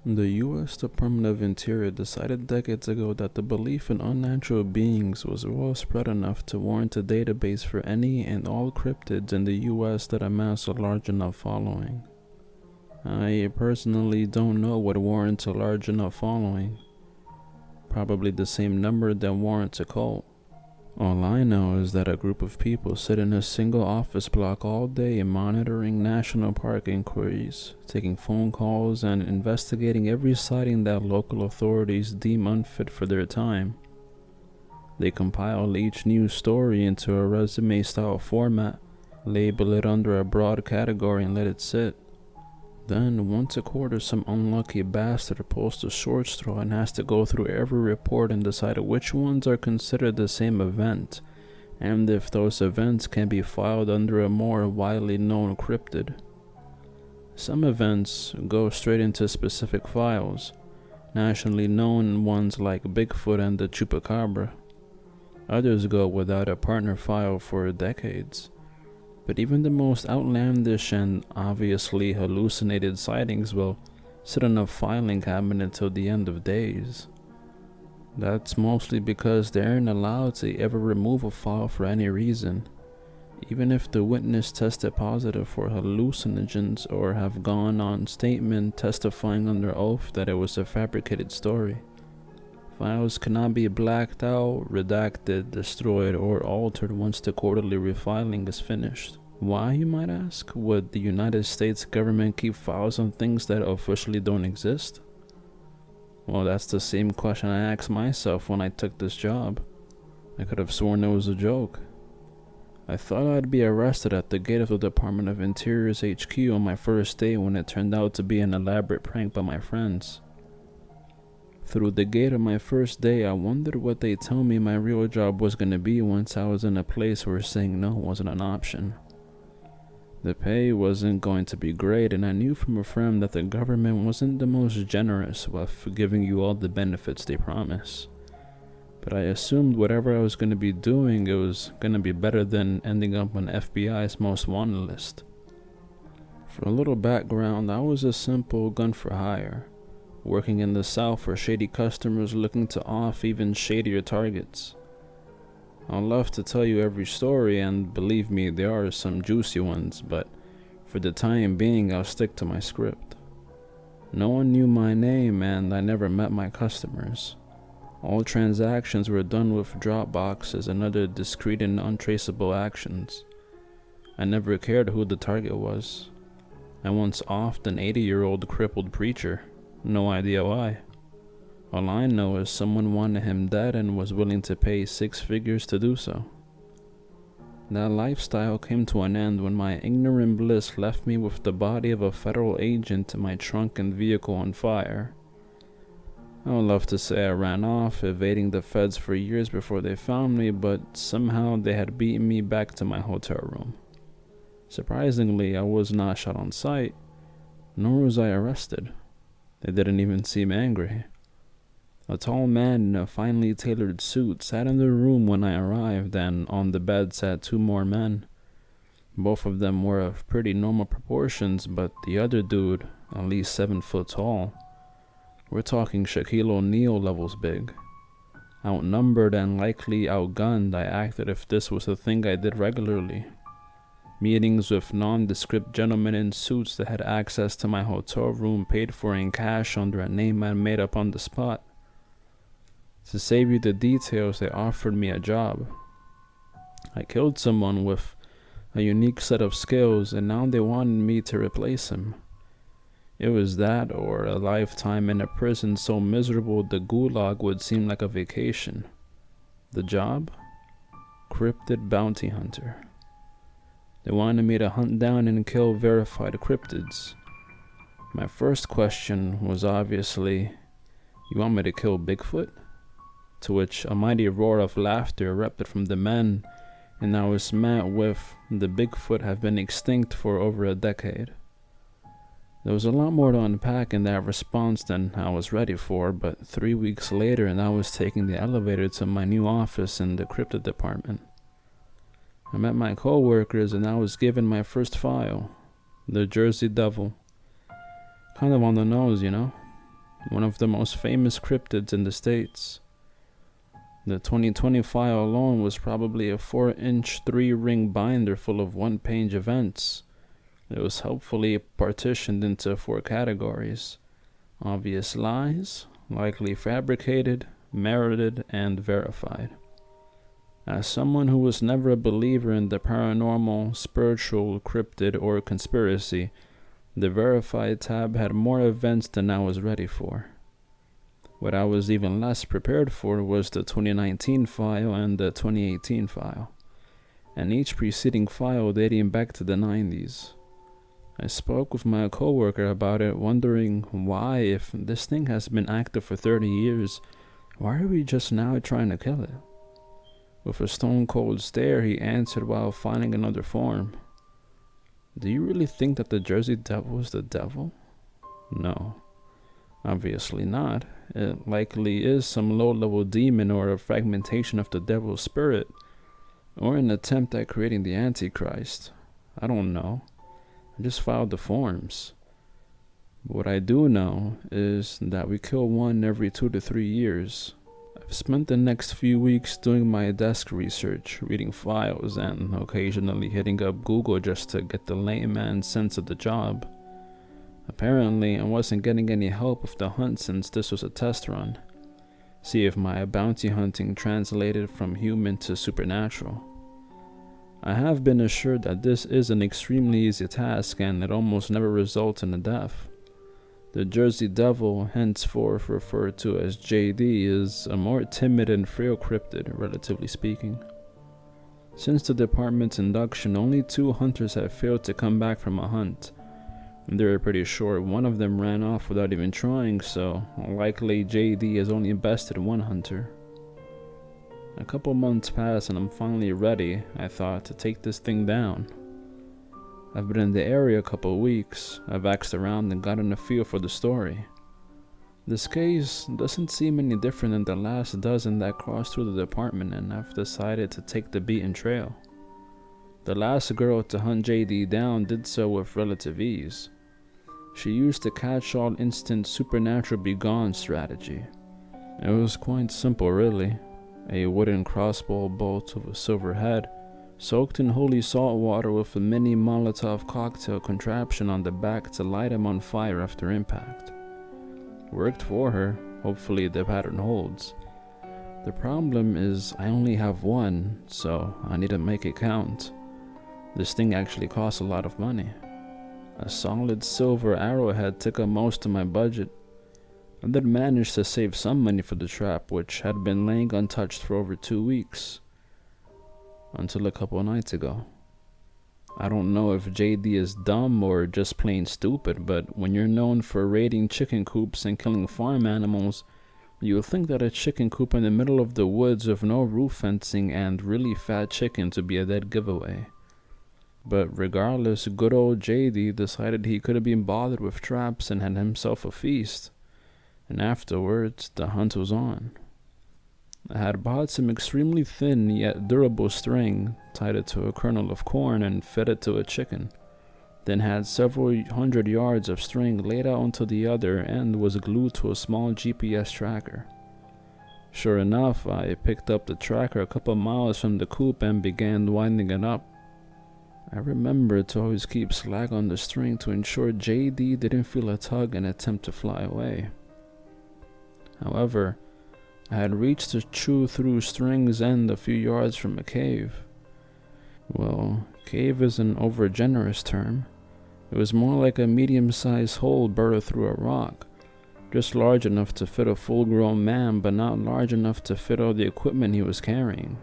The U.S. Department of Interior decided decades ago that the belief in unnatural beings was well spread enough to warrant a database for any and all cryptids in the U.S. that amass a large enough following. I personally don't know what warrants a large enough following. Probably the same number that warrants a cult. All I know is that a group of people sit in a single office block all day monitoring national park inquiries, taking phone calls, and investigating every sighting that local authorities deem unfit for their time. They compile each news story into a resume-style format, label it under a broad category, and let it sit. Then, once a quarter, some unlucky bastard pulls the short straw and has to go through every report and decide which ones are considered the same event, and if those events can be filed under a more widely known cryptid. Some events go straight into specific files, nationally known ones like Bigfoot and the Chupacabra. Others go without a partner file for decades. But even the most outlandish and obviously hallucinated sightings will sit in a filing cabinet till the end of days. That's mostly because they aren't allowed to ever remove a file for any reason, even if the witness tested positive for hallucinogens or have gone on statement testifying under oath that it was a fabricated story. Files cannot be blacked out, redacted, destroyed, or altered once the quarterly refiling is finished. Why, you might ask? Would the United States government keep files on things that officially don't exist? Well, that's the same question I asked myself when I took this job. I could have sworn it was a joke. I thought I'd be arrested at the gate of the Department of Interior's HQ on my first day when it turned out to be an elaborate prank by my friends. Through the gate on my first day, I wondered what they'd tell me my real job was going to be once I was in a place where saying no wasn't an option. The pay wasn't going to be great, and I knew from a friend that the government wasn't the most generous with giving you all the benefits they promise. But I assumed whatever I was going to be doing, it was going to be better than ending up on FBI's most wanted list. For a little background, I was a simple gun for hire, working in the South for shady customers looking to off even shadier targets. I'd love to tell you every story, and believe me, there are some juicy ones, but for the time being, I'll stick to my script. No one knew my name, and I never met my customers. All transactions were done with drop boxes and other discreet and untraceable actions. I never cared who the target was. I once offed an 80-year-old crippled preacher. No idea why. All I know is someone wanted him dead and was willing to pay 6 figures to do so. That lifestyle came to an end when my ignorant bliss left me with the body of a federal agent in my trunk and vehicle on fire. I would love to say I ran off, evading the feds for years before they found me, but somehow they had beaten me back to my hotel room. Surprisingly, I was not shot on sight, nor was I arrested. They didn't even seem angry. A tall man in a finely tailored suit sat in the room when I arrived, and on the bed sat 2 more men. Both of them were of pretty normal proportions, but the other dude, at least 7 foot tall. We're talking Shaquille O'Neal levels big. Outnumbered and likely outgunned, I acted if this was a thing I did regularly. Meetings with nondescript gentlemen in suits that had access to my hotel room paid for in cash under a name I made up on the spot. To save you the details, they offered me a job. I killed someone with a unique set of skills, and now they wanted me to replace him. It was that or a lifetime in a prison so miserable the gulag would seem like a vacation. The job? Cryptid bounty hunter. They wanted me to hunt down and kill verified cryptids. My first question was obviously, "You want me to kill Bigfoot?" To which a mighty roar of laughter erupted from the men, and I was met with, "The Bigfoot have been extinct for over a decade." There was a lot more to unpack in that response than I was ready for, but 3 weeks later and I was taking the elevator to my new office in the cryptid department. I met my co-workers and I was given my first file, the Jersey Devil. Kind of on the nose, you know? one of the most famous cryptids in the States. The 2020 file alone was probably a 4-inch 3-ring binder full of one-page events. It was helpfully partitioned into 4 categories: obvious lies, likely fabricated, merited, and verified. As someone who was never a believer in the paranormal, spiritual, cryptid, or conspiracy, the verified tab had more events than I was ready for. What I was even less prepared for was the 2019 file and the 2018 file, and each preceding file dating back to the 90s. I spoke with my coworker about it, wondering why, if this thing has been active for 30 years, why are we just now trying to kill it? With a stone-cold stare, he answered while finding another form. Do you really think that the Jersey Devil is the devil? No. Obviously not. It likely is some low-level demon or a fragmentation of the devil's spirit, or an attempt at creating the Antichrist. I don't know. I just filed the forms. But what I do know is that we kill one every 2 to 3 years. I've spent the next few weeks doing my desk research, reading files, and occasionally hitting up Google just to get the layman's sense of the job. Apparently, I wasn't getting any help with the hunt since this was a test run. See if my bounty hunting translated from human to supernatural. I have been assured that this is an extremely easy task and it almost never results in a death. The Jersey Devil, henceforth referred to as JD, is a more timid and frail cryptid, relatively speaking. Since the department's induction, only 2 hunters have failed to come back from a hunt. They're pretty sure one of them ran off without even trying, so likely JD has only bested 1 hunter. A couple months pass and I'm finally ready, I thought, to take this thing down. I've been in the area a couple weeks. I've asked around and gotten a feel for the story. This case doesn't seem any different than the last dozen that crossed through the department, and I've decided to take the beaten trail. The last girl to hunt JD down did so with relative ease. She used the catch-all instant supernatural begone strategy. It was quite simple, really. A wooden crossbow bolt with a silver head, soaked in holy salt water with a mini Molotov cocktail contraption on the back to light him on fire after impact. Worked for her. Hopefully the pattern holds. The problem is I only have 1, so I need to make it count. This thing actually costs a lot of money. A solid silver arrowhead took up most of my budget. I did manage to save some money for the trap, which had been laying untouched for over 2 weeks. Until a couple nights ago. I don't know if JD is dumb or just plain stupid, but when you're known for raiding chicken coops and killing farm animals, you would think that a chicken coop in the middle of the woods with no roof fencing and really fat chickens would be a dead giveaway. But regardless, good old JD decided he couldn't be bothered with traps and had himself a feast. And afterwards, the hunt was on. I had bought some extremely thin yet durable string, tied it to a kernel of corn and fed it to a chicken, then had several hundred yards of string laid out until the other end was glued to a small GPS tracker. Sure enough, I picked up the tracker a couple miles from the coop and began winding it up. I remembered to always keep slack on the string to ensure JD didn't feel a tug and attempt to fly away. However, I had reached the chew through string's end a few yards from a cave. Well, cave is an overgenerous term. It was more like a medium-sized hole burrowed through a rock, just large enough to fit a full-grown man, but not large enough to fit all the equipment he was carrying.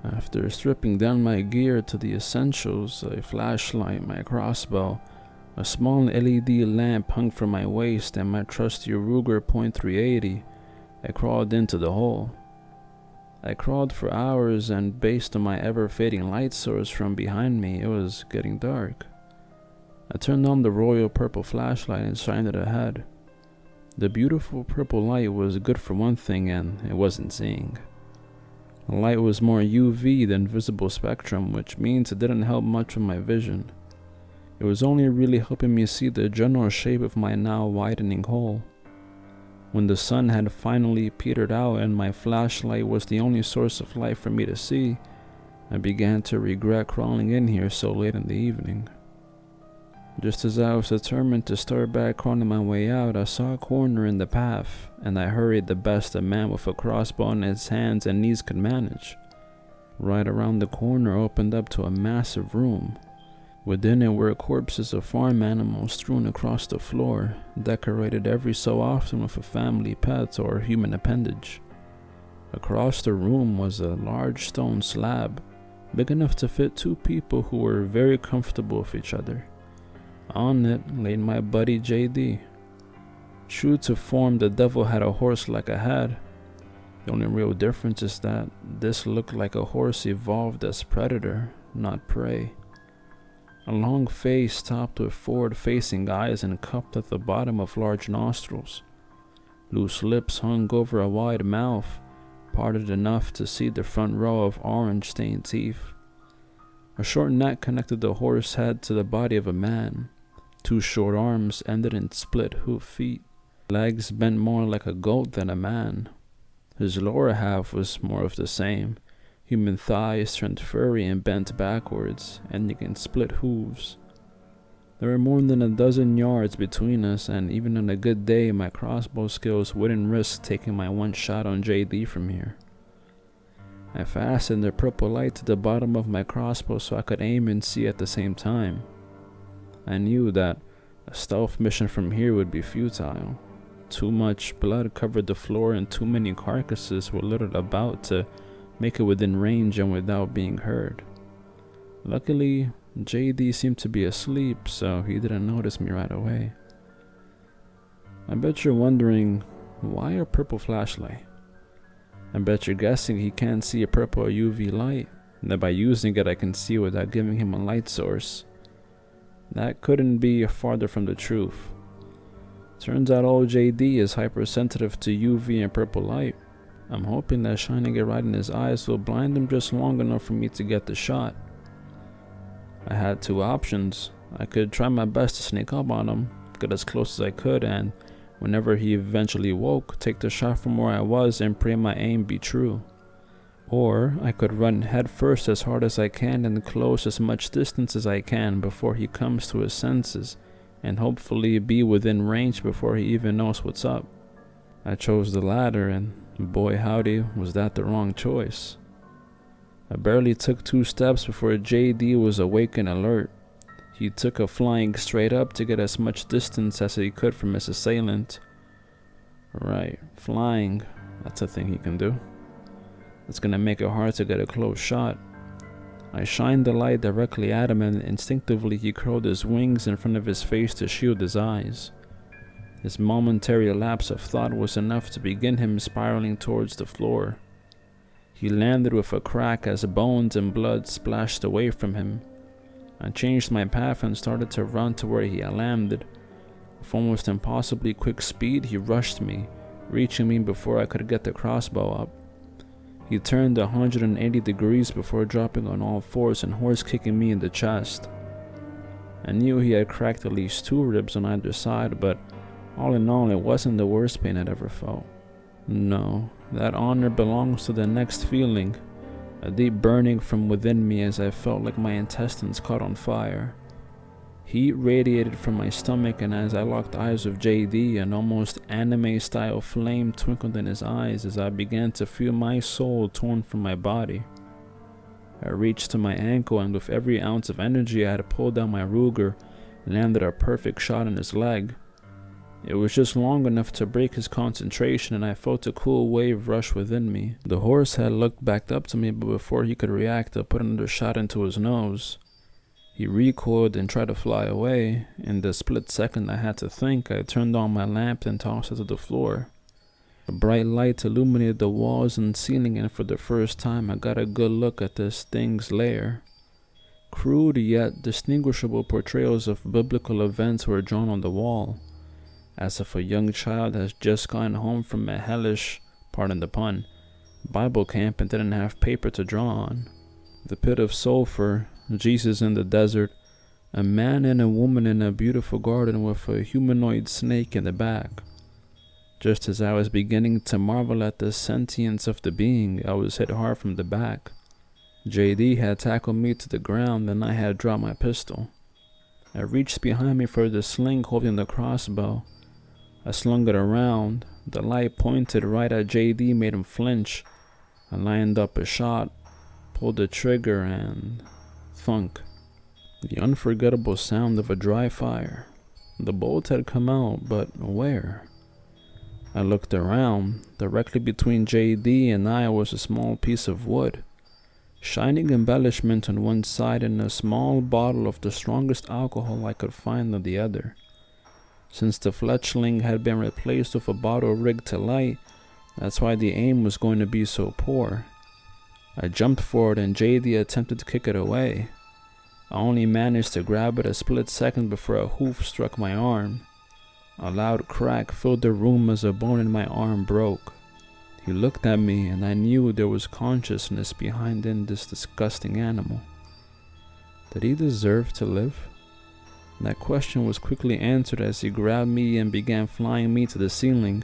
After stripping down my gear to the essentials, a flashlight, my crossbow, a small LED lamp hung from my waist, and my trusty Ruger .380, I crawled into the hole. I crawled for hours, and based on my ever-fading light source from behind me, it was getting dark. I turned on the royal purple flashlight and shined it ahead. The beautiful purple light was good for one thing, and it wasn't seeing. The light was more UV than visible spectrum, which means it didn't help much with my vision. It was only really helping me see the general shape of my now widening hole. When the sun had finally petered out and my flashlight was the only source of light for me to see, I began to regret crawling in here so late in the evening. Just as I was determined to start back crawling my way out, I saw a corner in the path, and I hurried the best a man with a crossbow in his hands and knees could manage. Right around the corner opened up to a massive room. Within it were corpses of farm animals strewn across the floor, decorated every so often with a family pet or human appendage. Across the room was a large stone slab, big enough to fit 2 people who were very comfortable with each other. On it lay my buddy JD. True to form, the devil had a horse like I had. The only real difference is that this looked like a horse evolved as predator, not prey. A long face topped with forward-facing eyes and cupped at the bottom of large nostrils. Loose lips hung over a wide mouth, parted enough to see the front row of orange-stained teeth. A short neck connected the horse head to the body of a man. 2 short arms ended in split hoof feet. Legs bent more like a goat than a man. His lower half was more of the same. Human thighs turned furry and bent backwards, ending in split hooves. There were more than a dozen yards between us, and even on a good day, my crossbow skills wouldn't risk taking my one shot on JD from here. I fastened the purple light to the bottom of my crossbow so I could aim and see at the same time. I knew that a stealth mission from here would be futile. Too much blood covered the floor and too many carcasses were littered about to make it within range and without being heard. Luckily, JD seemed to be asleep, so he didn't notice me right away. I bet you're wondering, why a purple flashlight? I bet you're guessing he can't see a purple UV light, and that by using it I can see without giving him a light source. That couldn't be farther from the truth. Turns out old JD is hypersensitive to UV and purple light. I'm hoping that shining it right in his eyes will blind him just long enough for me to get the shot. I had 2 options. I could try my best to sneak up on him, get as close as I could, and whenever he eventually woke, take the shot from where I was and pray my aim be true. Or I could run headfirst as hard as I can and close as much distance as I can before he comes to his senses, and hopefully be within range before he even knows what's up. I chose the latter, and boy howdy, was that the wrong choice. I barely took 2 steps before JD was awake and alert. He took a flying straight up to get as much distance as he could from his assailant. Right, flying, that's a thing he can do. It's gonna make it hard to get a close shot. I shined the light directly at him, and instinctively he curled his wings in front of his face to shield his eyes. His momentary lapse of thought was enough to begin him spiraling towards the floor. He landed with a crack as bones and blood splashed away from him. I changed my path and started to run to where he had landed. With almost impossibly quick speed, he rushed me, reaching me before I could get the crossbow up. He turned 180 degrees before dropping on all fours and horse-kicking me in the chest. I knew he had cracked at least 2 ribs on either side, but all in all, it wasn't the worst pain I'd ever felt. No, that honor belongs to the next feeling, a deep burning from within me as I felt like my intestines caught on fire. Heat radiated from my stomach, and as I locked eyes with JD, an almost anime-style flame twinkled in his eyes as I began to feel my soul torn from my body. I reached to my ankle, and with every ounce of energy I had pulled out my Ruger and landed a perfect shot in his leg. It was just long enough to break his concentration, and I felt a cool wave rush within me. The horse had looked back up to me, but before he could react, I put another shot into his nose. He recoiled and tried to fly away. In the split second I had to think, I turned on my lamp and tossed it to the floor. A bright light illuminated the walls and ceiling, and for the first time I got a good look at this thing's lair. Crude yet distinguishable portrayals of biblical events were drawn on the wall, as if a young child has just gone home from a hellish, pardon the pun, Bible camp and didn't have paper to draw on. The pit of sulfur, Jesus in the desert, a man and a woman in a beautiful garden with a humanoid snake in the back. Just as I was beginning to marvel at the sentience of the being, I was hit hard from the back. JD had tackled me to the ground and I had dropped my pistol. I reached behind me for the sling holding the crossbow. I slung it around. The light pointed right at JD made him flinch. I lined up a shot, pulled the trigger, and thunk. The unforgettable sound of a dry fire. The bolt had come out, but where? I looked around. Directly between JD and I was a small piece of wood. Shining embellishment on one side and a small bottle of the strongest alcohol I could find on the other. Since the fletchling had been replaced with a bottle rigged to light, that's why the aim was going to be so poor. I jumped for it and JD attempted to kick it away. I only managed to grab it a split second before a hoof struck my arm. A loud crack filled the room as a bone in my arm broke. He looked at me and I knew there was consciousness behind this disgusting animal. Did he deserve to live? That question was quickly answered as he grabbed me and began flying me to the ceiling.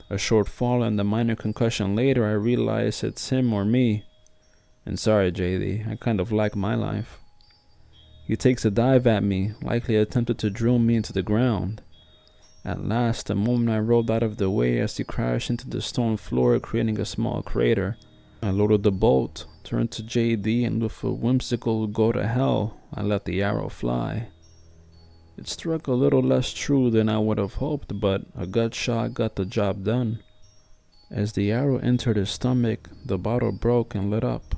A short fall and a minor concussion later, I realized it's him or me. And sorry, JD, I kind of like my life. He takes a dive at me, likely attempted to drill me into the ground. At last, the moment I rolled out of the way as he crashed into the stone floor, creating a small crater. I loaded the bolt, turned to JD, and with a whimsical "go to hell," I let the arrow fly. It struck a little less true than I would have hoped, but a gut shot got the job done. As the arrow entered his stomach, the bottle broke and lit up.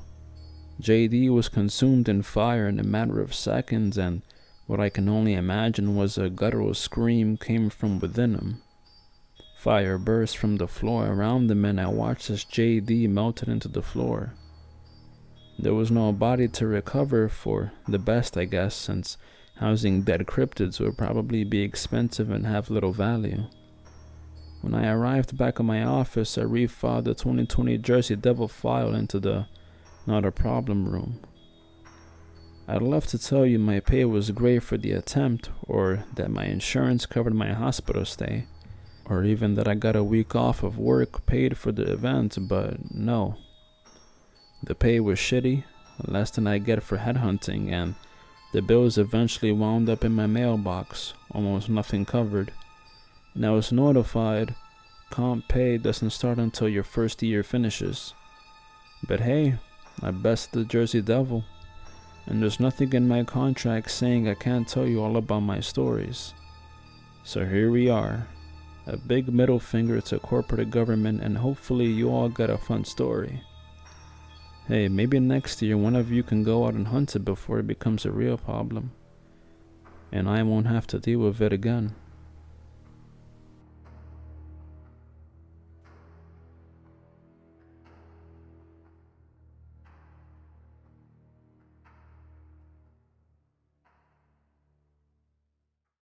JD was consumed in fire in a matter of seconds, and what I can only imagine was a guttural scream came from within him. Fire burst from the floor around him, and I watched as JD melted into the floor. There was no body to recover, for the best, I guess, since housing dead cryptids would probably be expensive and have little value. When I arrived back at my office, I refiled the 2020 Jersey Devil file into the not a problem room. I'd love to tell you my pay was great for the attempt, or that my insurance covered my hospital stay, or even that I got a week off of work paid for the event, but no. The pay was shitty, less than I get for headhunting, and the bills eventually wound up in my mailbox, almost nothing covered. And I was notified, comp pay doesn't start until your first year finishes. But hey, I bested the Jersey Devil, and there's nothing in my contract saying I can't tell you all about my stories. So here we are, a big middle finger to corporate government, and hopefully you all got a fun story. Hey, maybe next year one of you can go out and hunt it before it becomes a real problem, and I won't have to deal with it again.